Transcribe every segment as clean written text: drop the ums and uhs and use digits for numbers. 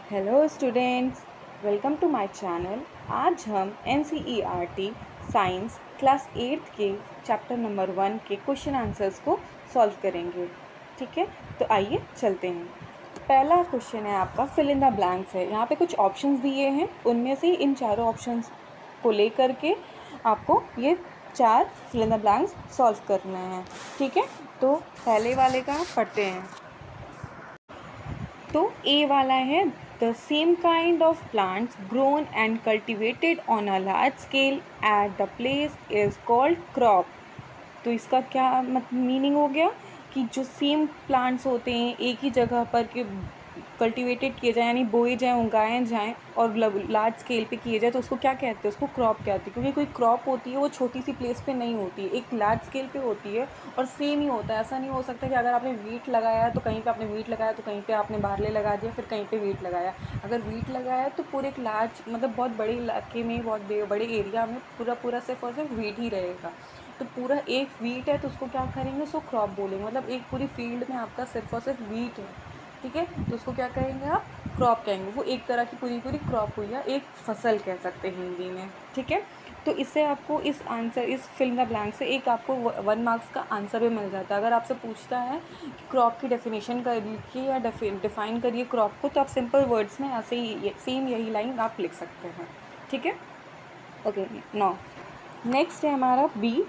Hello students, welcome to my channel. आज हम NCERT science class 8 के चैप्टर नंबर 1 के क्वेश्चन आंसर्स को सॉल्व करेंगे। ठीक है, तो आइए चलते हैं। पहला क्वेश्चन है आपका फिल इन द ब्लैंक्स है। यहाँ पे कुछ ऑप्शंस दिए हैं, उनमें से इन चारों ऑप्शंस को लेकर के आपको ये 4 fill in the blanks solve करने हैं। ठीक है, तो पहले वाले का पढ़ते हैं। तो ए वाला है the same kind of plants grown and cultivated on a large scale at the place is called crop. तो इसका क्या मीनिंग हो गया कि जो सेम प्लांट्स होते हैं एक ही जगह पर कि कल्टिवेटेड किए जाएँ, यानी बोए जाएँ, उगाए जाएँ और लार्ज स्केल पे किए जाए, तो उसको क्या कहते हैं? उसको क्रॉप कहते हैं। क्योंकि कोई क्रॉप होती है वो छोटी सी प्लेस पे नहीं होती है, एक लार्ज स्केल पे होती है और सेम ही होता है। ऐसा नहीं हो सकता कि अगर आपने वीट लगाया है तो कहीं पे आपने वीट लगाया, तो कहीं पे आपने बार्ले लगा दिया, फिर कहीं पे वीट लगाया। अगर वीट लगाया तो पूरे एक लार्ज मतलब बहुत बड़े इलाके में, बहुत बड़े एरिया में पूरा सिर्फ और सिर्फ वीट ही रहेगा। तो पूरा एक वीट है तो उसको क्या करेंगे? उसको क्रॉप बोलेंगे। मतलब एक पूरी फील्ड में आपका सिर्फ और सिर्फ वीट है, ठीक है, तो उसको क्या कहेंगे आप? क्रॉप कहेंगे। वो एक तरह की पूरी क्रॉप हुई या एक फसल कह सकते हैं हिंदी में। ठीक है, तो इससे आपको इस आंसर, इस फिल इन द ब्लैंक से एक आपको 1 मार्क्स का आंसर भी मिल जाता है। अगर आपसे पूछता है कि क्रॉप की डेफिनेशन करिए या डिफाइन करिए क्रॉप को, तो आप सिंपल वर्ड्स में ऐसे ही सेम यही लाइन आप लिख सकते हैं। ठीक है, ओके। नाउ नेक्स्ट है हमारा be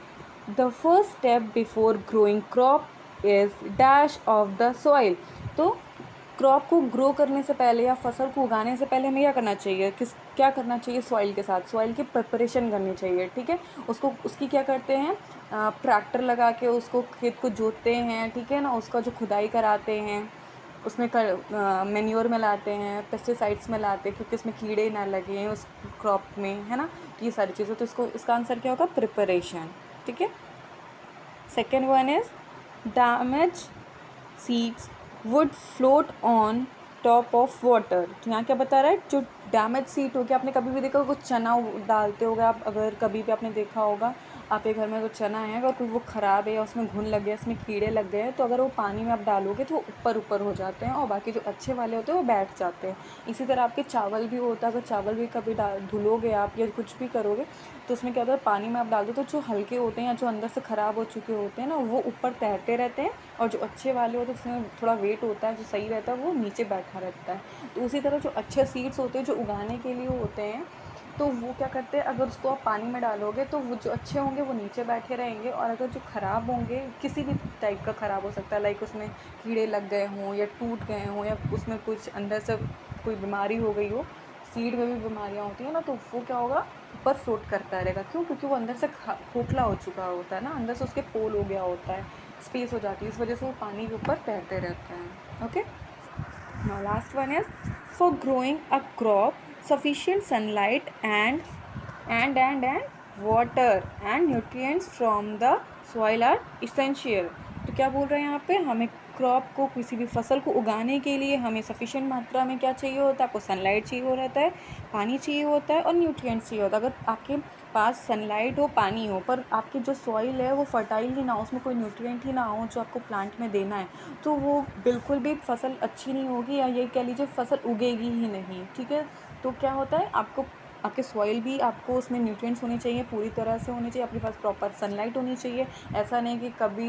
the first step before growing crop is dash of the soil. तो क्रॉप को ग्रो करने से पहले या फसल को उगाने से पहले हमें क्या करना चाहिए? क्या करना चाहिए? सॉइल के साथ सॉइल की प्रिपरेशन करनी चाहिए। ठीक है, उसकी क्या करते हैं? ट्रैक्टर लगा के उसको खेत को जोतते हैं, ठीक है ना, उसका जो खुदाई कराते हैं, उसमें मैन्योर मिलाते हैं, पेस्टिसाइड्स मिलाते हैं क्योंकि उसमें कीड़े ना लगे उस क्रॉप में, है ना। ये सारी चीज़ें, तो इसका आंसर क्या होगा? प्रिपरेशन। ठीक है, second one is damage seeds would float on top of water. तो यहाँ क्या बता रहा है? जो डैमेज सीड हो गया, आपने कभी भी देखा कुछ चना डालते होगे आप, अगर कभी भी आपने देखा होगा आपके घर में कुछ चना है, अगर कोई वो ख़राब है या उसमें घुन लग गया, उसमें कीड़े लग गए हैं, तो अगर वो पानी में आप डालोगे तो वो ऊपर हो जाते हैं और बाकी जो अच्छे वाले होते हैं वो बैठ जाते हैं। इसी तरह आपके चावल भी होता है, अगर चावल भी कभी धुलोगे आप या कुछ भी करोगे तो उसमें क्या होता है? पानी में आप डाल दो तो जो हल्के होते हैं या जो अंदर से ख़राब हो चुके होते हैं ना, वो ऊपर तैरते रहते हैं और जो अच्छे वाले होते हैं उसमें थोड़ा वेट होता है, जो सही रहता है वो नीचे बैठा रहता है। तो उसी तरह जो अच्छे सीड्स होते हैं जो उगाने के लिए होते हैं, तो वो क्या करते हैं? अगर उसको आप पानी में डालोगे तो वो जो अच्छे होंगे वो नीचे बैठे रहेंगे, और अगर जो ख़राब होंगे, किसी भी टाइप का ख़राब हो सकता है, लाइक उसमें कीड़े लग गए हों या टूट गए हों या उसमें कुछ अंदर से कोई बीमारी हो गई हो, सीड में भी बीमारियाँ होती हैं ना, तो वो क्या होगा? ऊपर फ्लोट करता रहेगा। क्यों? क्योंकि वो अंदर से खोखला हो चुका होता है ना, अंदर से उसके पोल हो गया होता है, स्पेस हो जाती है, इस वजह से वो पानी के ऊपर तैरते रहते हैं। Okay, now last one is for growing a crop sufficient sunlight and water and nutrients from the soil are essential। तो क्या बोल रहे हैं यहाँ पे? हमें क्रॉप को, किसी भी फसल को उगाने के लिए हमें सफिशिएंट मात्रा में क्या चाहिए होता है? आपको सनलाइट चाहिए हो रहता है, पानी चाहिए होता है और न्यूट्रिएंट्स चाहिए होता है। अगर आपके पास सनलाइट हो, पानी हो, पर आपकी जो सॉइल है वो फर्टाइल ही ना हो, उसमें कोई न्यूट्रिएंट ही ना हो जो आपको प्लांट में देना है, तो वो बिल्कुल भी फसल अच्छी नहीं होगी, या ये कह लीजिए फसल उगेगी ही नहीं। ठीक है, तो क्या होता है? आपको आपके सॉइल भी, आपको उसमें न्यूट्रिएंट्स होने चाहिए, पूरी तरह से होने चाहिए, आपके पास प्रॉपर सनलाइट होनी चाहिए। ऐसा नहीं कि कभी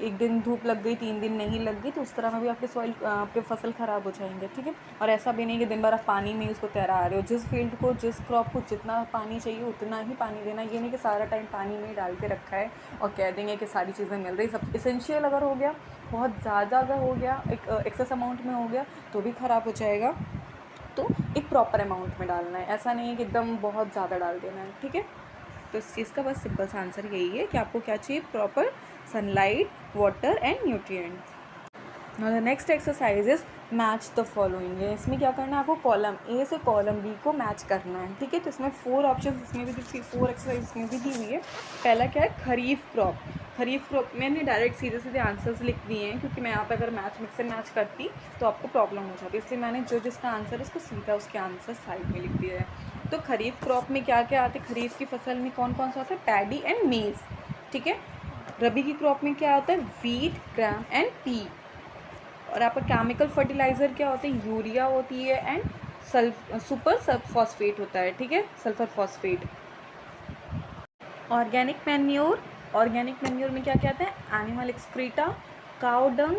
एक दिन धूप लग गई, 3 दिन नहीं लग गई, तो उस तरह में भी आपके फसल ख़राब हो जाएंगे। ठीक है, और ऐसा भी नहीं कि दिन भर आप पानी में ही उसको तैरा रहे हो। जिस फील्ड को, जिस क्रॉप को जितना पानी चाहिए उतना ही पानी देना। ये नहीं कि सारा टाइम पानी में ही डाल के रखा है और कह देंगे कि सारी चीज़ें मिल रही। सब इसेंशियल अगर हो गया, बहुत ज़्यादा अगर हो गया, एक एक्सेस अमाउंट में हो गया, तो भी ख़राब हो जाएगा। तो एक प्रॉपर अमाउंट में डालना है, ऐसा नहीं है कि एकदम बहुत ज़्यादा डाल देना है। ठीक है, तो इस चीज़ का बस सिंपल सा आंसर यही है कि आपको क्या चाहिए? Proper sunlight, water and nutrients. Now the next exercise is match the following. इसमें क्या करना है? आपको कॉलम ए से कॉलम बी को मैच करना है। ठीक है, तो इसमें 4 ऑप्शन, इसमें भी 4 एक्सरसाइज इसमें भी दी हुई है। पहला क्या है? खरीफ क्रॉप। खरीफ क्रॉप मैंने डायरेक्ट सीधे सीधे आंसर्स लिख दिए हैं, क्योंकि मैं यहाँ पे अगर मिक्स से मैच करती तो आपको प्रॉब्लम हो जाती, इसलिए मैंने जो जिसका आंसर है उसको सीधा उसके आंसर साइड में लिख दिया है। तो खरीफ क्रॉप में क्या क्या आते हैं? खरीफ की फसल में कौन कौन सा आता है? पैडी एंड मेज। ठीक है, रबी की क्रॉप में क्या आता है? Wheat, gram and P. और आपका केमिकल फर्टिलाइज़र क्या होते हैं, यूरिया होती है एंड सुपर फॉस्फेट होता है, ठीक है, सल्फर फॉस्फेट। ऑर्गेनिक मैन्योर में क्या क्या आता है, animal excreta, cow dung,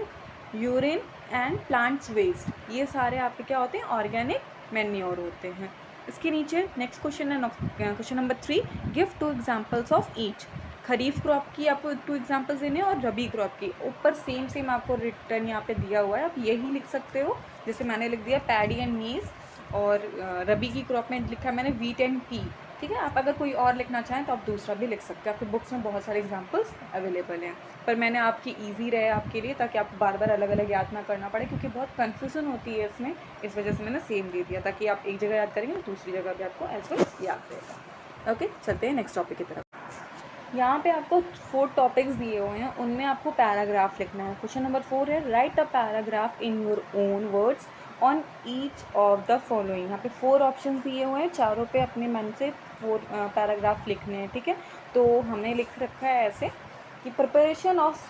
urine and plants waste, ये सारे आपके क्या होते हैं, ऑर्गेनिक मैन्योर होते हैं। इसके नीचे नेक्स्ट क्वेश्चन है, question number 3, give 2 examples of each. Kharif crop की आपको 2 एग्जाम्पल्स देने और रबी क्रॉप की। ऊपर सेम आपको रिटर्न यहाँ पे दिया हुआ है, आप यही लिख सकते हो, जैसे मैंने लिख दिया पैडी एंड मीज, और रबी की क्रॉप में लिखा है मैंने वीट एंड पी, ठीक है। आप अगर कोई और लिखना चाहें तो आप दूसरा भी लिख सकते हैं, आपके बुक्स में बहुत सारे एग्जांपल्स अवेलेबल हैं, पर मैंने आपकी इजी रहे आपके लिए, ताकि आपको बार बार अलग अलग याद ना करना पड़े, क्योंकि बहुत कन्फ्यूजन होती है इसमें, इस वजह से मैंने सेम दे दिया, ताकि आप एक जगह याद करेंगे तो दूसरी जगह भी आपको एज वेल याद रहेगा। ओके, चलते हैं नेक्स्ट टॉपिक की तरफ। यहाँ पे आपको 4 टॉपिक्स दिए हुए हैं, उनमें आपको पैराग्राफ लिखना है। क्वेश्चन नंबर 4 है, right a paragraph in your own words on each of the following. यहाँ पे 4 ऑप्शन दिए हुए हैं, चारों पे अपने मन से 4 पैराग्राफ लिखने हैं, ठीक है। तो हमने लिख रखा है ऐसे कि प्रिपरेशन ऑफ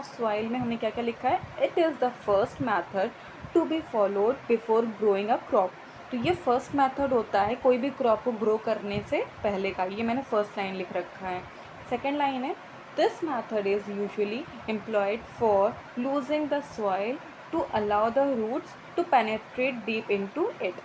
सॉइल में हमने क्या क्या लिखा है, it is the first method to be followed before growing a crop. तो ये फर्स्ट मेथड होता है कोई भी क्रॉप को ग्रो करने से पहले का, ये मैंने फर्स्ट लाइन लिख रखा है। सेकेंड लाइन है, this method is usually employed for loosing the soil to allow the roots to penetrate deep into it.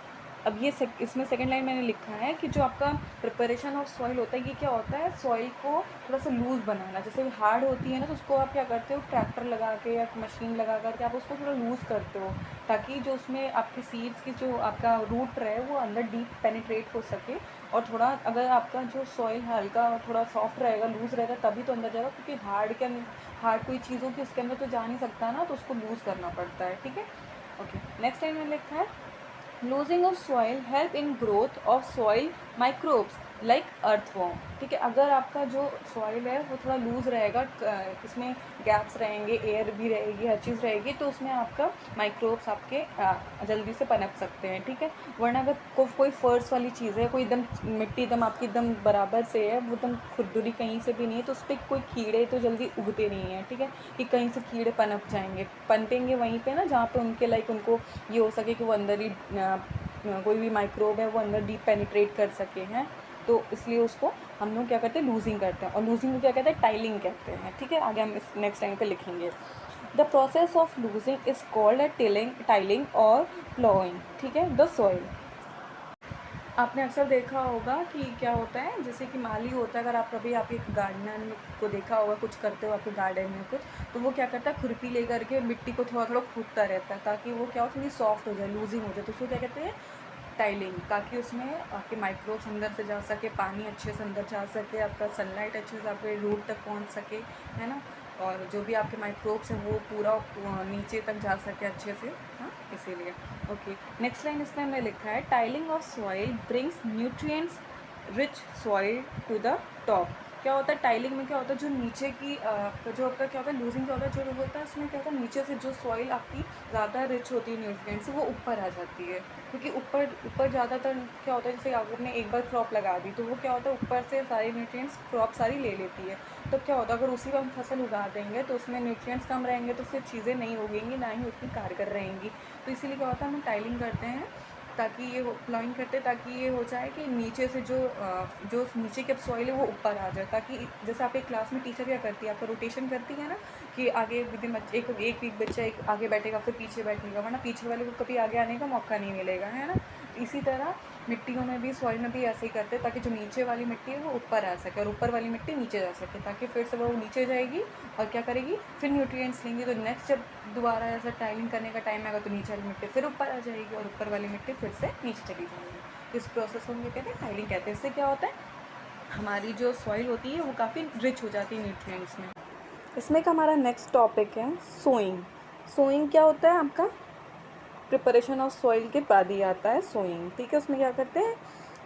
अब ये इसमें सेकेंड लाइन मैंने लिखा है कि जो आपका प्रिपरेशन ऑफ सॉइल होता है, ये क्या होता है, सॉइल को थोड़ा सा लूज़ बनाना। जैसे हार्ड होती है ना, तो उसको आप क्या करते हो, ट्रैक्टर लगा के या मशीन लगा करके आप उसको थोड़ा लूज़ करते हो, ताकि जो उसमें आपके सीड्स की जो आपका रूट रहे वो अंदर डीप पेनिट्रेट हो सके। और थोड़ा अगर आपका जो सॉइल हल्का थोड़ा सॉफ्ट रहेगा, लूज़ रहेगा, तभी तो अंदर जाएगा, क्योंकि हार्ड कोई चीज़ हो कि उसके अंदर तो जा नहीं सकता ना, तो उसको लूज़ करना पड़ता है, ठीक है। ओके, नेक्स्ट टाइम मैंने लिखा है, losing of soil help in growth of soil microbes like earthworm, ठीक है। अगर आपका जो सॉइल है वो थोड़ा लूज़ रहेगा, इसमें गैप्स रहेंगे, एयर भी रहेगी, हर चीज़ रहेगी, तो उसमें आपका माइक्रोब्स आपके जल्दी से पनप सकते हैं, ठीक है। वरना अगर कोई फर्श वाली चीज़ है, कोई एकदम मिट्टी एकदम आपकी एकदम बराबर से है, वो एकदम खुरदुरी कहीं से भी नहीं है, तो उस पर कोई कीड़े तो जल्दी उगते नहीं हैं, ठीक है, कि कहीं से कीड़े पनप जाएंगे, पनपेंगे वहीं पे ना जहाँ पे उनके लाइक उनको ये हो सके कि वो अंदर ही कोई भी माइक्रोब है वो अंदर डीप पेनिट्रेट कर सके हैं। तो इसलिए उसको हम लोग क्या करते हैं, लूजिंग करते हैं, और लूजिंग को क्या कहते हैं, टाइलिंग कहते हैं, ठीक है। आगे हम इस नेक्स्ट टाइम पे लिखेंगे। The process of losing is called tiling और प्लोइंग, ठीक है, द सॉइल। आपने अक्सर देखा होगा कि क्या होता है, जैसे कि माली होता है, अगर आप कभी आपके गार्डनर को देखा होगा, कुछ करते हो आपके गार्डन में कुछ, तो वो क्या करता है, खुरपी ले करके मिट्टी को थोड़ा थोड़ा खूदता रहता है, ताकि वो क्या हो, थोड़ी सॉफ्ट हो जाए, लूजिंग हो जाए, तो उसको क्या कहते हैं, टाइलिंग, ताकि उसमें आपके माइक्रोब्स अंदर से जा सके, पानी अच्छे से अंदर जा सके, आपका सनलाइट अच्छे से आपके रूट तक पहुंच सके, है ना, और जो भी आपके माइक्रोब्स हैं वो पूरा नीचे तक जा सके अच्छे से, हाँ, इसीलिए। ओके, नेक्स्ट लाइन इसमें हमने लिखा है, tilling of soil brings nutrients rich soil to the top. क्या होता है टाइलिंग में, क्या होता है, जो नीचे की जो आपका क्या होता है, लूजिंग क्या होता है, जो होता है उसमें क्या होता है, नीचे से जो सॉइल आपकी ज़्यादा रिच होती है न्यूट्रिएंट से, वो ऊपर आ जाती है, क्योंकि ऊपर ज़्यादातर क्या होता है, जैसे आपने एक बार क्रॉप लगा दी तो वो क्या होता है, ऊपर से सारी न्यूट्रिएंट्स क्रॉप सारी ले लेती है। तो क्या होता है, अगर उसी वक्त फसल उगा देंगे तो उसमें न्यूट्रिएंट्स कम रहेंगे, तो फिर चीज़ें नहीं उगेंगी, ना ही उतनी कारगर रहेंगी। तो इसीलिए क्या होता है, हम टाइलिंग करते हैं, ताकि ये प्लॉइंग करते हैं, ताकि ये हो जाए कि नीचे से जो नीचे की सॉइल है वो ऊपर आ जाए, ताकि जैसे आप एक क्लास में टीचर क्या करती है, आपका रोटेशन करती है ना, कि आगे एक वीक बच्चा एक आगे बैठेगा, फिर पीछे बैठेगा, वरना पीछे वाले को कभी आगे आने का मौका नहीं मिलेगा, है ना। इसी तरह मिट्टियों में भी, सॉइल में भी ऐसे ही करते हैं, ताकि जो नीचे वाली मिट्टी है वो ऊपर आ सके और ऊपर वाली मिट्टी नीचे जा सके, ताकि फिर से वो नीचे जाएगी और क्या करेगी, फिर न्यूट्रिएंट्स लेंगी, तो नेक्स्ट जब दोबारा ऐसा टाइलिंग करने का टाइम आएगा तो नीचे वाली मिट्टी फिर ऊपर आ जाएगी और ऊपर वाली मिट्टी फिर से नीचे चली जाएगी। इस प्रोसेस को हम ये कहते हैं टाइलिंग कहते हैं। इससे क्या होता है, हमारी जो सॉइल होती है वो काफ़ी रिच हो जाती है न्यूट्रिएंट्स में। इसमें का हमारा नेक्स्ट टॉपिक है सोइंग। सोइंग क्या होता है, आपका प्रिपरेशन ऑफ सॉइल के बाद ही आता है सोइंग, ठीक है। उसमें क्या करते हैं,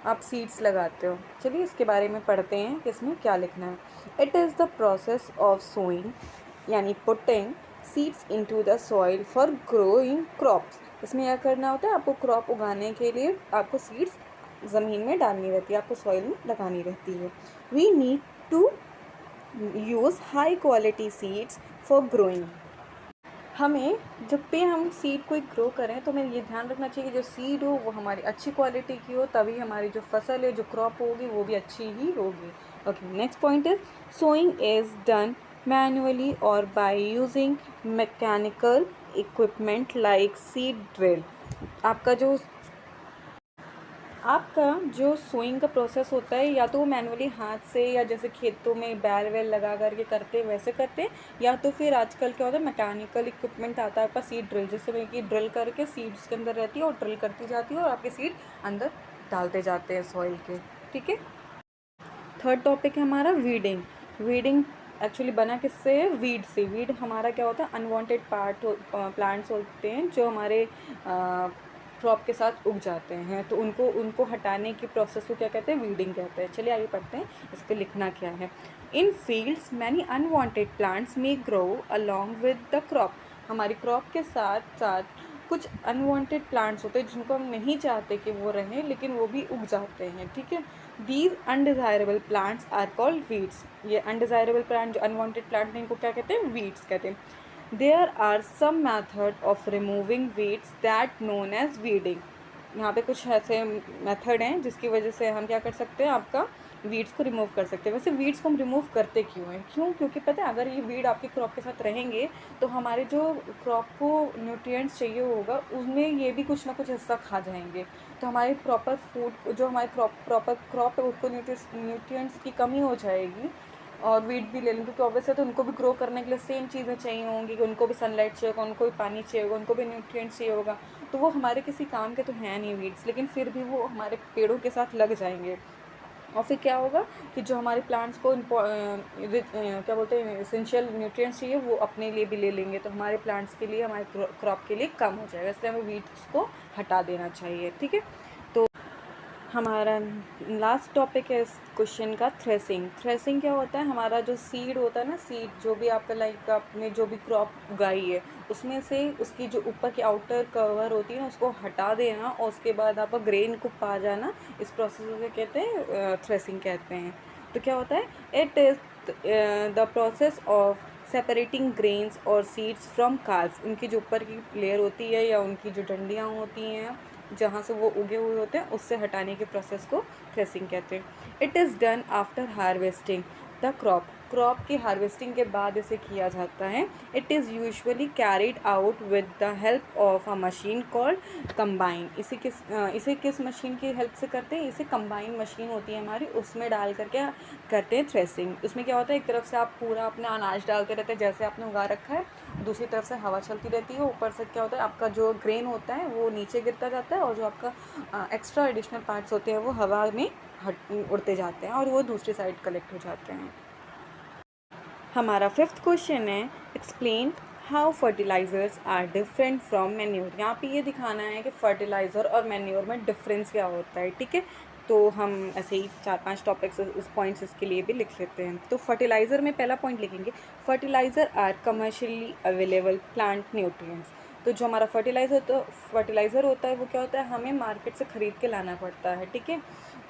आप सीड्स लगाते हो। चलिए इसके बारे में पढ़ते हैं कि इसमें क्या लिखना है। It is the process of sowing, यानी putting seeds into the soil for growing crops. इसमें क्या करना होता है, आपको क्रॉप उगाने के लिए आपको सीड्स ज़मीन में डालनी रहती है, आपको सॉइल में लगानी रहती है। We need to use high quality seeds for growing. हमें जब भी हम सीड को ग्रो करें तो हमें ये ध्यान रखना चाहिए कि जो सीड हो वो हमारी अच्छी क्वालिटी की हो, तभी हमारी जो फसल है, जो क्रॉप होगी, वो भी अच्छी ही होगी। Okay, next point is sowing is done manually or by using mechanical equipment like seed drill. आपका जो सोइंग का प्रोसेस होता है, या तो वो मैनुअली हाथ से, या जैसे खेतों में बैल वैल लगा करके करते हैं वैसे करते हैं, या तो फिर आजकल क्या होता है मैकेनिकल इक्विपमेंट आता है आपका सीड ड्रिल, जिससे कि ड्रिल करके सीड्स के अंदर रहती है और ड्रिल करती जाती है और आपके सीड अंदर डालते जाते हैं सॉइल के। ठीक है, थर्ड टॉपिक है हमारा वीडिंग। वीडिंग एक्चुअली बना किससे है? वीड से। वीड हमारा क्या होता है? अनवांटेड प्लांट्स होते हैं जो हमारे क्रॉप के साथ उग जाते हैं, तो उनको हटाने की प्रोसेस को क्या कहते हैं? वीडिंग कहते हैं। चलिए आगे पढ़ते हैं, इस पर लिखना क्या है। In fields many unwanted plants may grow along with the crop. हमारी क्रॉप के साथ साथ कुछ अनवांटेड प्लांट्स होते हैं जिनको हम नहीं चाहते कि वो रहें, लेकिन वो भी उग जाते हैं। ठीक है, these undesirable plants are called weeds. ये अनडिज़ायरेबल प्लांट, जो अनवांटेड प्लांट हैं, इनको क्या कहते हैं? वीड्स कहते हैं। There are some method of removing weeds that known as weeding. यहाँ पे कुछ ऐसे मेथड हैं जिसकी वजह से हम क्या कर सकते हैं, आपका वीड्स को रिमूव कर सकते हैं। वैसे वीड्स को हम रिमूव करते क्यों हैं? क्योंकि पता है, अगर ये वीड आपकी क्रॉप के साथ रहेंगे तो हमारे जो क्रॉप को न्यूट्रिएंट्स चाहिए होगा उसमें ये भी कुछ ना कुछ हिस्सा खा जाएंगे, तो हमारे प्रॉपर फूड, जो हमारी प्रॉपर क्रॉप है, उसको न्यूट्रिएंट्स की कमी हो जाएगी। और वीट भी ले लें क्योंकि ऑब्वियस है, तो उनको भी ग्रो करने के लिए सेम चीज़ें चाहिए होंगी कि उनको भी सनलाइट चाहिए होगा, उनको भी पानी चाहिए होगा, उनको भी न्यूट्रिएंट्स चाहिए होगा। तो वो हमारे किसी काम के तो हैं नहीं वीड्स, लेकिन फिर भी वो हमारे पेड़ों के साथ लग जाएंगे। और फिर क्या होगा कि जो हमारे प्लांट्स को क्या बोलते हैं, एसेंशियल न्यूट्रिएंट्स चाहिए, वो अपने लिए भी ले लेंगे, तो हमारे प्लांट्स के लिए, हमारे क्रॉप के लिए कम हो जाएगा। इसलिए हमें वीड्स को हटा देना चाहिए। ठीक है, तो हमारा लास्ट टॉपिक है इस क्वेश्चन का, थ्रेसिंग। थ्रेसिंग क्या होता है? हमारा जो सीड होता है ना, सीड जो भी आपका लाइक आपने जो भी क्रॉप उगाई है, उसमें से उसकी जो ऊपर की आउटर कवर होती है ना, उसको हटा देना और उसके बाद आपका ग्रेन को पा जाना, इस प्रोसेस को कहते हैं थ्रेसिंग कहते हैं। तो क्या होता है? It is the process of separating grains और सीड्स फ्रॉम कार्ब्स। उनकी जो ऊपर की लेयर होती है या उनकी जो डंडियाँ होती हैं जहाँ से वो उगे हुए होते हैं, उससे हटाने के प्रोसेस को थ्रेसिंग कहते हैं। It is done after harvesting the crop. Crop की हार्वेस्टिंग के बाद इसे किया जाता है। It is usually carried out with the help of a machine called combine. इसे किस मशीन की हेल्प से करते हैं? इसे कंबाइन मशीन होती है हमारी, उसमें डाल करके करते हैं थ्रेसिंग। उसमें क्या होता है, एक तरफ से आप पूरा अपना अनाज डालते रहते हैं जैसे आपने उगा रखा है, दूसरी तरफ से हवा चलती रहती है, ऊपर से क्या होता है, आपका जो ग्रेन होता है वो नीचे गिरता जाता है, और जो आपका एक्स्ट्रा एडिशनल पार्ट्स होते हैं वो हवा में उड़ते जाते हैं और वो दूसरी साइड कलेक्ट हो जाते हैं। हमारा फिफ्थ क्वेश्चन है, explain how fertilizers are different from manure. यहाँ पे ये दिखाना है कि फर्टिलाइज़र और मैन्योर में डिफरेंस क्या होता है। ठीक है, तो हम ऐसे ही 4-5 टॉपिक्स इस पॉइंट्स इसके लिए भी लिख लेते हैं। तो फर्टिलाइज़र में पहला पॉइंट लिखेंगे, fertilizer are commercially available plant nutrients. तो जो हमारा फर्टिलाइज़र होता है वो क्या होता है, हमें मार्केट से ख़रीद के लाना पड़ता है। ठीक है,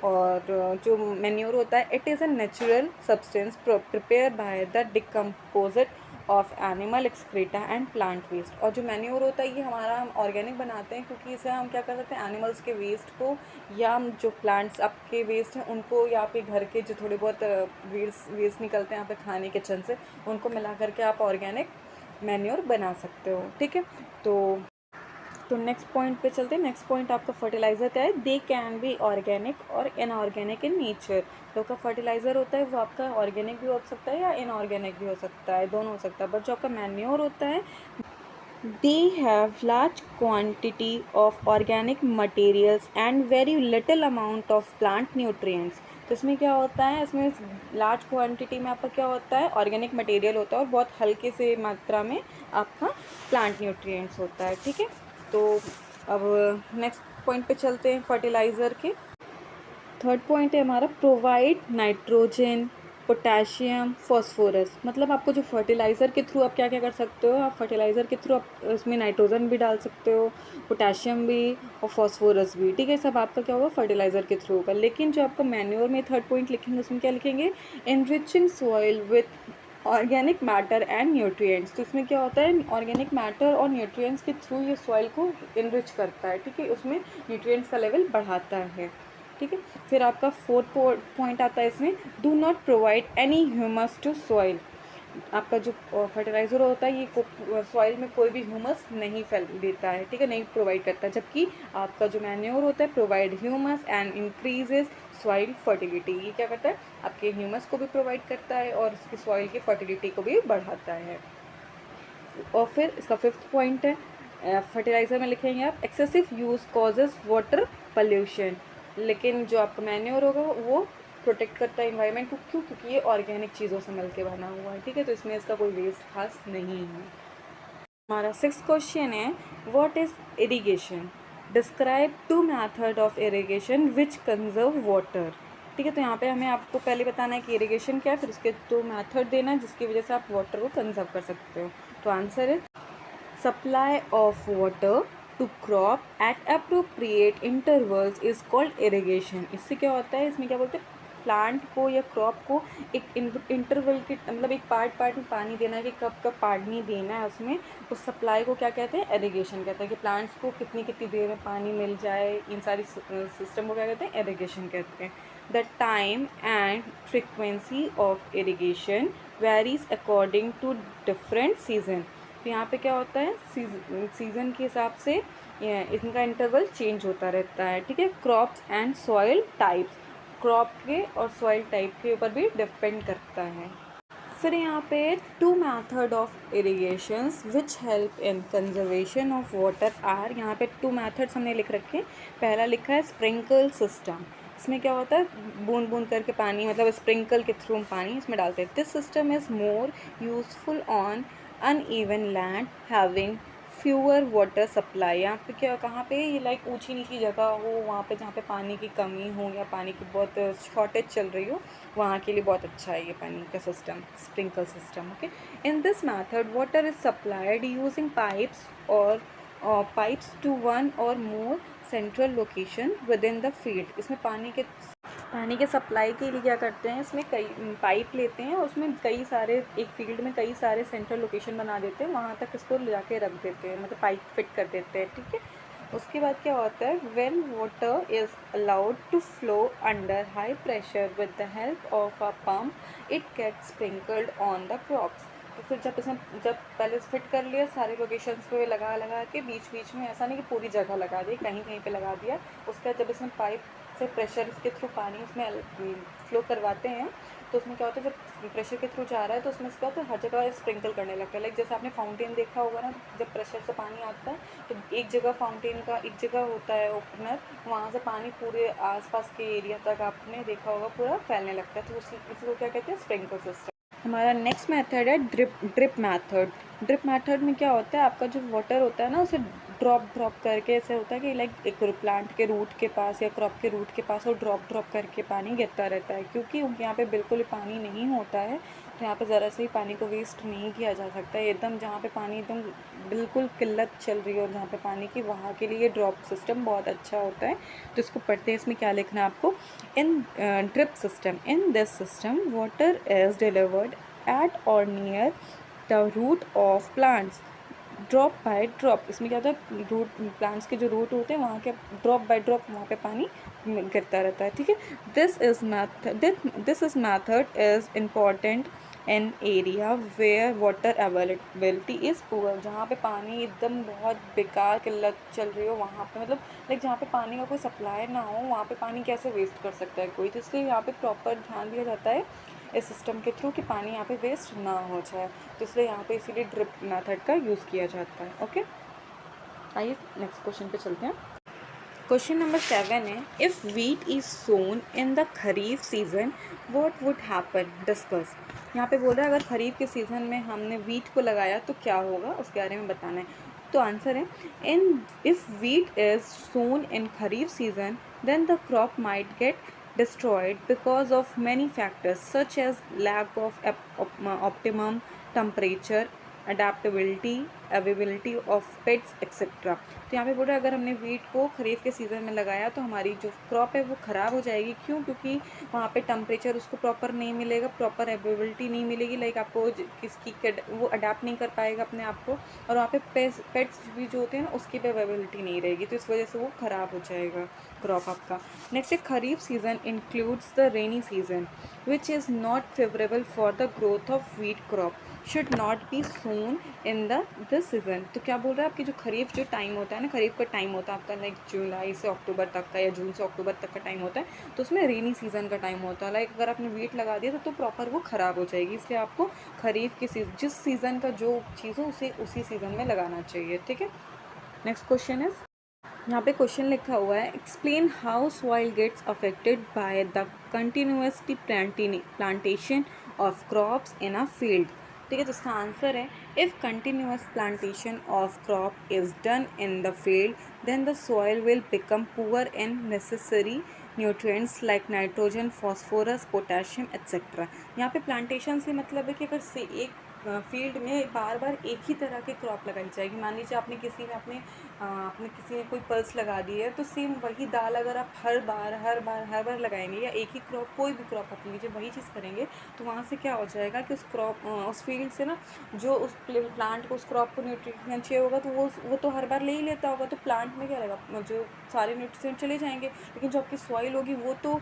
और जो मैन्योर होता है, it is a natural substance prepare by the decomposition of animal excreta and plant waste. और जो मैन्योर होता है ये हमारा हम ऑर्गेनिक बनाते हैं, क्योंकि इसे हम क्या कर सकते हैं, एनिमल्स के वेस्ट को या जो प्लांट्स आपके वेस्ट हैं उनको, या आपके घर के जो थोड़े बहुत वेस्ट निकलते हैं यहाँ पे खाने किचन से, उनको मिला करके आप ऑर्गेनिक मैन्योर बना सकते हो। ठीक है, तो नेक्स्ट पॉइंट पे चलते हैं। नेक्स्ट पॉइंट आपका फर्टिलाइज़र क्या है? दे कैन बी ऑर्गेनिक और इनऑर्गेनिक इन नेचर। तो आपका फर्टिलाइज़र होता है वो आपका ऑर्गेनिक भी हो सकता है या इनऑर्गेनिक भी हो सकता है, दोनों हो सकता है। बट जो आपका मैन्योर होता है, they have large quantity of organic materials and very little amount of plant nutrients. तो इसमें क्या होता है, इसमें लार्ज क्वांटिटी में आपका क्या होता है, ऑर्गेनिक मटेरियल होता है, और बहुत हल्के से मात्रा में आपका प्लांट न्यूट्रिएंट्स होता है। ठीक है, तो अब नेक्स्ट पॉइंट पे चलते हैं फर्टिलाइज़र के। थर्ड पॉइंट है हमारा, प्रोवाइड नाइट्रोजन, पोटेशियम, फॉस्फोरस। मतलब आपको जो फर्टिलाइज़र के थ्रू आप क्या क्या कर सकते हो, आप फर्टिलाइज़र के थ्रू आप उसमें नाइट्रोजन भी डाल सकते हो, पोटेशियम भी और फॉस्फोरस भी। ठीक है, सब आपका क्या होगा, फर्टिलाइज़र के थ्रू होगा। लेकिन जो आपका मैन्योर में थर्ड पॉइंट लिखेंगे उसमें क्या लिखेंगे, enriching soil with organic matter and nutrients. तो इसमें क्या होता है, ऑर्गेनिक मैटर और न्यूट्रिएंट्स के थ्रू ये सॉइल को इनरिच करता है, ठीक है, उसमें न्यूट्रिएंट्स का लेवल बढ़ाता है, ठीक है। फिर आपका फोर्थ पॉइंट आता है इसमें, do not provide any humus to soil. आपका जो फर्टिलाइज़र होता है ये सॉइल में कोई भी ह्यूमस नहीं फैल देता है, ठीक है, नहीं प्रोवाइड करता, जबकि आपका जो मैन्योर होता है provide humus and increases soil fertility. ये क्या करता है, आपके ह्यूमस को भी प्रोवाइड करता है और उसकी सॉइल की फर्टिलिटी को भी बढ़ाता है। और फिर इसका फिफ्थ पॉइंट है, फर्टिलाइज़र में लिखेंगे आप, excessive use causes water pollution. लेकिन जो आपका मैन्योर होगा वो प्रोटेक्ट करता है इन्वायरमेंट को, क्यों, क्योंकि ये ऑर्गेनिक चीज़ों से मिलके बना हुआ है, ठीक है, तो इसमें इसका कोई वेस्ट खास नहीं है। हमारा सिक्स्थ क्वेश्चन है, what is irrigation, describe two method of irrigation which conserve water. ठीक है, तो यहाँ पे हमें आपको पहले बताना है कि इरिगेशन क्या है, फिर उसके दो मेथड देना है जिसकी वजह से आप वाटर को कंजर्व कर सकते हो। तो आंसर है supply of water to crop at appropriate intervals is called irrigation. इससे क्या होता है, इसमें क्या बोलते हैं, प्लांट को या क्रॉप को एक इंटरवल के मतलब एक पार्ट में पानी देना है कि कब कब पानी देना है उसमें, उस सप्लाई को क्या कहते हैं, इरिगेशन कहते हैं, कि प्लांट्स को कितनी कितनी देर में पानी मिल जाए, इन सारी सिस्टम को क्या कहते हैं, इरिगेशन कहते हैं। The time and frequency of irrigation varies according to different season. तो यहाँ पे क्या होता है, सीज़न के हिसाब से इनका इंटरवल चेंज होता रहता है, ठीक है। Crops and soil types, crop के और सॉइल टाइप के ऊपर भी डिपेंड करता है। फिर यहाँ पे two method of irrigations which help in conservation of water are. यहाँ पे टू मेथड्स हमने लिख रखे। पहला लिखा है स्प्रिंकल सिस्टम। इसमें क्या होता है, बूंद बूंद करके पानी, मतलब स्प्रिंकल के थ्रू पानी इसमें डालते हैं। This system is more useful on uneven land having fewer water supply. यहाँ पे क्या, कहाँ पे, ये लाइक ऊंची नीची जगह हो, वहाँ पे जहाँ पे पानी की कमी हो या पानी की बहुत शॉर्टेज चल रही हो, वहाँ के लिए बहुत अच्छा है ये पानी का system, sprinkle system. Okay, in this method water is supplied using pipes or pipes to one or more central location within the field. इसमें पानी के सप्लाई के लिए क्या करते हैं, इसमें कई पाइप लेते हैं और उसमें कई सारे, एक फील्ड में कई सारे सेंट्रल लोकेशन बना देते हैं, वहाँ तक इसको ले जाके रख देते हैं, मतलब पाइप फिट कर देते हैं, ठीक है। उसके बाद क्या होता है, when water is allowed to flow under high pressure with the help of a pump it gets sprinkled on the crops. तो फिर जब पहले फिट कर लिया सारे लोकेशंस पे लगा के बीच बीच में, ऐसा नहीं कि पूरी जगह लगा दी, कहीं कहीं पे लगा दिया। उसके बाद जब इसमें पाइप से प्रेशर के थ्रू पानी उसमें फ्लो करवाते हैं, तो उसमें क्या होता है, जब प्रेशर के थ्रू जा रहा है तो उसमें क्या होता है, हर जगह स्प्रिंकल करने लगता है। लाइक जैसे आपने फाउंटेन देखा होगा ना, जब प्रेशर से पानी आता है तो एक जगह फाउंटेन का एक जगह होता है ओपनर, वहाँ से पानी पूरे आसपास के एरिया तक आपने देखा होगा पूरा फैलने लगता है। तो इसी को क्या कहते हैं, स्प्रिंकल सिस्टम। हमारा नेक्स्ट मेथड है ड्रिप मेथड। ड्रिप मेथड में क्या होता है, आपका जो वाटर होता है ना उसे ड्रॉप करके, ऐसे होता है कि लाइक एक प्लांट के रूट के पास या क्रॉप के रूट के पास वो ड्रॉप करके पानी गिरता रहता है, क्योंकि यहाँ पे बिल्कुल पानी नहीं होता है, तो यहाँ पे ज़रा से ही पानी को वेस्ट नहीं किया जा सकता है। एकदम जहाँ पे पानी एकदम बिल्कुल किल्लत चल रही है और जहाँ पे पानी की, वहाँ के लिए ड्रॉप सिस्टम बहुत अच्छा होता है। तो इसको पढ़ते हैं, इसमें क्या लिखना है आपको, in drip system, in this system water is delivered at or near the root of plants drop by drop. इसमें क्या होता है, रूट, प्लांट्स के जो रूट होते हैं वहाँ के ड्रॉप बाय ड्रॉप वहाँ पे पानी गिरता रहता है, ठीक है। This is method is important in area where water availability is poor. जहाँ पे पानी एकदम बहुत बेकार किल्लत चल रही हो वहाँ पे, मतलब लाइक जहाँ पे पानी का कोई सप्लाई ना हो, वहाँ पे पानी कैसे वेस्ट कर सकता है कोई। तो इसलिए यहाँ पे प्रॉपर ध्यान दिया जाता है इस सिस्टम के थ्रू कि पानी यहाँ पे वेस्ट ना हो जाए, तो इसलिए यहाँ पे इसीलिए ड्रिप मेथड का यूज़ किया जाता है। ओके, आइए नेक्स्ट क्वेश्चन पे चलते हैं। क्वेश्चन नंबर 7 है, if wheat is sown in the kharif season what would happen, discuss. यहाँ पे बोल रहा है अगर खरीफ के सीज़न में हमने वीट को लगाया तो क्या होगा, उसके बारे में बताना है। तो आंसर है, if wheat is sown in kharif season then the crop might get destroyed because of many factors such as lack of optimum temperature, adaptability availability of pets etcetera. तो यहाँ पे बोल रहा है अगर हमने वीट को खरीफ के सीज़न में लगाया तो हमारी जो क्रॉप है वो ख़राब हो जाएगी। क्यों? क्योंकि वहाँ पे टेम्परेचर उसको प्रॉपर नहीं मिलेगा, प्रॉपर अवेलेबिलिटी नहीं मिलेगी, लाइक आपको वो अडाप्ट नहीं कर पाएगा अपने आप को, और वहाँ पे पेट्स भी जो होते हैं ना उसकी भी अवेलेबिलिटी नहीं रहेगी, तो इस वजह से वो ख़राब हो जाएगा क्रॉप आपका। नेक्स्ट है kharif season includes the rainy season which is not favourable for the growth of wheat crop should not be sown in this season. तो क्या बोल रहा है, आपकी जो खरीफ जो टाइम होता है ना, खरीफ का टाइम होता है आपका लाइक जुलाई से अक्टूबर तक का या जून से अक्टूबर तक का टाइम होता है, तो उसमें रेनी सीज़न का टाइम होता है। लाइक अगर आपने वीट लगा दिया तो प्रॉपर वो ख़राब हो जाएगी, इसलिए आपको खरीफ की जिस सीज़न का जो चीज़ हो उसे उसी सीज़न में लगाना चाहिए। ठीक है, नेक्स्ट क्वेश्चन है, यहाँ पे क्वेश्चन लिखा हुआ है explain how soil gets affected by the continuously plantation of crops in a field. ठीक है, तो इसका आंसर है if continuous plantation of crop is done in the field then the soil will become poor in necessary nutrients like nitrogen, phosphorus, potassium etcetera. यहाँ पे plantation से मतलब है कि अगर से एक फील्ड में बार बार एक ही तरह के क्रॉप लगाई जाएगी। मान लीजिए आपने किसी में आपने किसी ने कोई पल्स लगा दी है, तो सेम वही दाल अगर आप हर बार लगाएंगे या एक ही क्रॉप कोई भी क्रॉप आप लीजिए वही चीज़ करेंगे, तो वहाँ से क्या हो जाएगा कि उस फील्ड से ना जो उस प्लांट को उस क्रॉप को न्यूट्रिएंट चाहिए होगा तो वो तो हर बार ले ही लेता होगा, तो प्लांट में क्या रहेगा, जो सारे न्यूट्रिएंट चले जाएंगे। लेकिन जो आपकी सॉइल होगी वो तो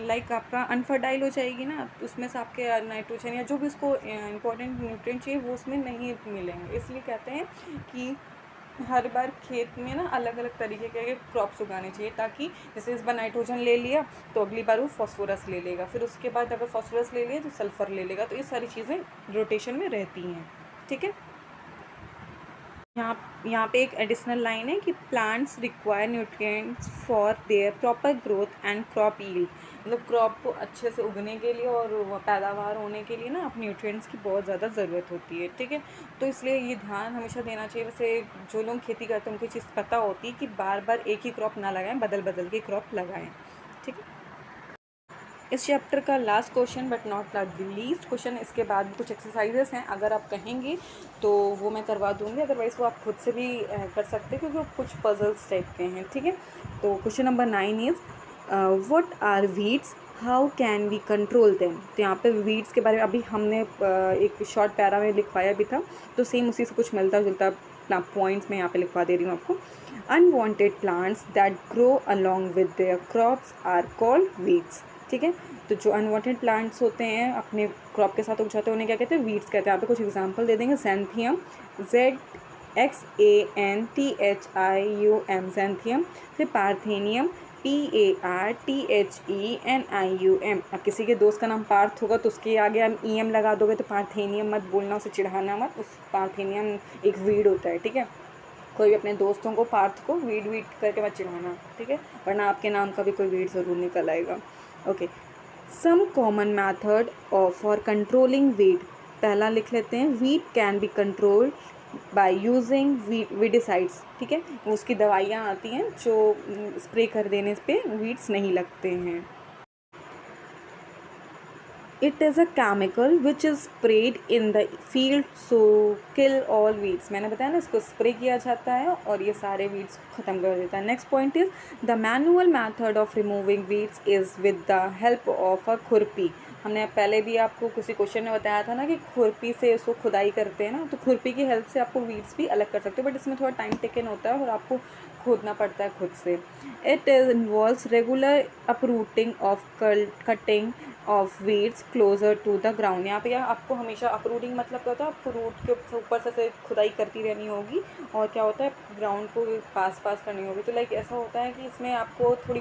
लाइक आपका अनफर्टाइल हो जाएगी ना, उसमें से आपके नाइट्रोजन या जो भी उसको इंपॉर्टेंट न्यूट्रिएंट चाहिए वो उसमें नहीं मिलेंगे। इसलिए कहते हैं कि हर बार खेत में ना अलग अलग तरीके के क्रॉप्स उगाने चाहिए, ताकि जैसे इस बार नाइट्रोजन ले लिया तो अगली बार वो फॉस्फोरस ले लेगा, फिर उसके बाद अगर फॉस्फोरस ले लिया तो सल्फर ले लेगा, तो ये सारी चीज़ें रोटेशन में रहती हैं। ठीक है, यहाँ पे एक एडिशनल लाइन है कि plants require nutrients for their proper growth and crop yield. मतलब क्रॉप को अच्छे से उगने के लिए और पैदावार होने के लिए ना आप न्यूट्रिएंट्स की बहुत ज़्यादा ज़रूरत होती है। ठीक है, तो इसलिए ये ध्यान हमेशा देना चाहिए। वैसे जो लोग खेती करते हैं उनको चीज़ पता होती है कि बार बार एक ही क्रॉप ना लगाएं, बदल बदल के क्रॉप लगाएं। ठीक है, इस चैप्टर का last question but not the least question, इसके बाद कुछ एक्सरसाइजेस हैं, अगर आप कहेंगे तो वो मैं करवा दूँगी, अदरवाइज़ वो आप खुद से भी कर सकते हैं क्योंकि वो कुछ पजल्स टाइप के हैं। ठीक है, तो question number 9 is what are weeds, how can we control them. तो यहाँ पे वीड्स के बारे में अभी हमने एक शॉर्ट पैरा में लिखवाया भी था, तो सेम उसी से कुछ मिलता जुलता पॉइंट्स मैं यहाँ पे लिखवा दे रही हूँ आपको। Unwanted plants that grow along with their crops are called weeds. ठीक है, तो जो अनवांटेड प्लांट्स होते हैं अपने क्रॉप के साथ उग जाते हैं उन्हें क्या कहते हैं, वीड्स कहते हैं। यहाँ पे कुछ एग्जांपल दे देंगे, ज़ैंथियम, ZXANTHIUM ज़ैंथियम, फिर पार्थेनियम, PARTHENIUM। अब किसी के दोस्त का नाम पार्थ होगा तो उसके आगे आप EM लगा दोगे तो पार्थेनियम मत बोलना, उसे चिढ़ाना मत, उस पार्थेनियम एक वीड होता है। ठीक है, कोई भी अपने दोस्तों को पार्थ को वीड करके मत चिढ़ाना, ठीक है, वरना आपके नाम का भी कोई वीड ज़रूर निकल आएगा। Okay, some common method for controlling weed. पहला लिख लेते हैं, weed can be controlled by using weedicides. ठीक है, उसकी दवाइयाँ आती हैं जो स्प्रे कर देने पे वीड्स नहीं लगते हैं। It is a chemical which is sprayed in the field to kill all weeds। मैंने बताया ना, इसको स्प्रे किया जाता है और ये सारे वीड्स ख़त्म कर देता है। Next point is the manual method of removing weeds is with the help of अ खुरपी। हमने पहले भी आपको किसी क्वेश्चन में बताया था ना कि खुरपी से इसको खुदाई करते हैं ना, तो खुरपी की हेल्प से आपको वीड्स भी अलग कर सकते हो, बट इसमें थोड़ा टाइम टेकन होता है और आपको खोदना पड़ता है खुद से। It involves regular uprooting of cutting of weeds closer to the ground. यहाँ पे आपको हमेशा अपरूटिंग मतलब क्या होता है, आपको रूट के ऊपर से खुदाई करती रहनी होगी और क्या होता है ग्राउंड को पास करनी होगी। तो लाइक ऐसा होता है कि इसमें आपको थोड़ी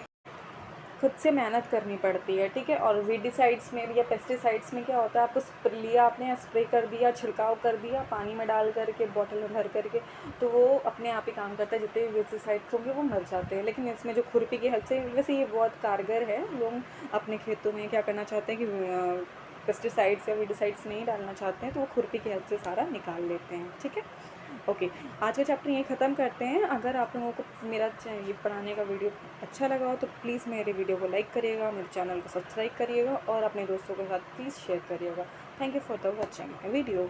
खुद से मेहनत करनी पड़ती है। ठीक है, और वीडिसाइड्स में या पेस्टिसाइड्स में क्या होता है, आपको लिया आपने स्प्रे कर दिया, छिड़काव कर दिया पानी में डाल करके, बॉटल में भर करके, तो वो अपने आप ही काम करता है, जितने भी वीडिसाइड्स होंगे वो मर जाते हैं। लेकिन इसमें जो खुरपी की हेल्प से, वैसे ये बहुत कारगर है, लोग अपने खेतों में क्या करना चाहते हैं कि पेस्टिसाइड्स या वीडिसाइड्स नहीं डालना चाहते हैं तो वो खुरपी की हेल्प से सारा निकाल लेते हैं। ठीक है, ओके, आज का चैप्टर यहीं ख़त्म करते हैं। अगर आप लोगों को मेरा ये पढ़ाने का वीडियो अच्छा लगा हो तो प्लीज़ मेरे वीडियो को लाइक करिएगा, मेरे चैनल को सब्सक्राइब करिएगा और अपने दोस्तों के साथ प्लीज़ शेयर करिएगा। Thank you for the watching video.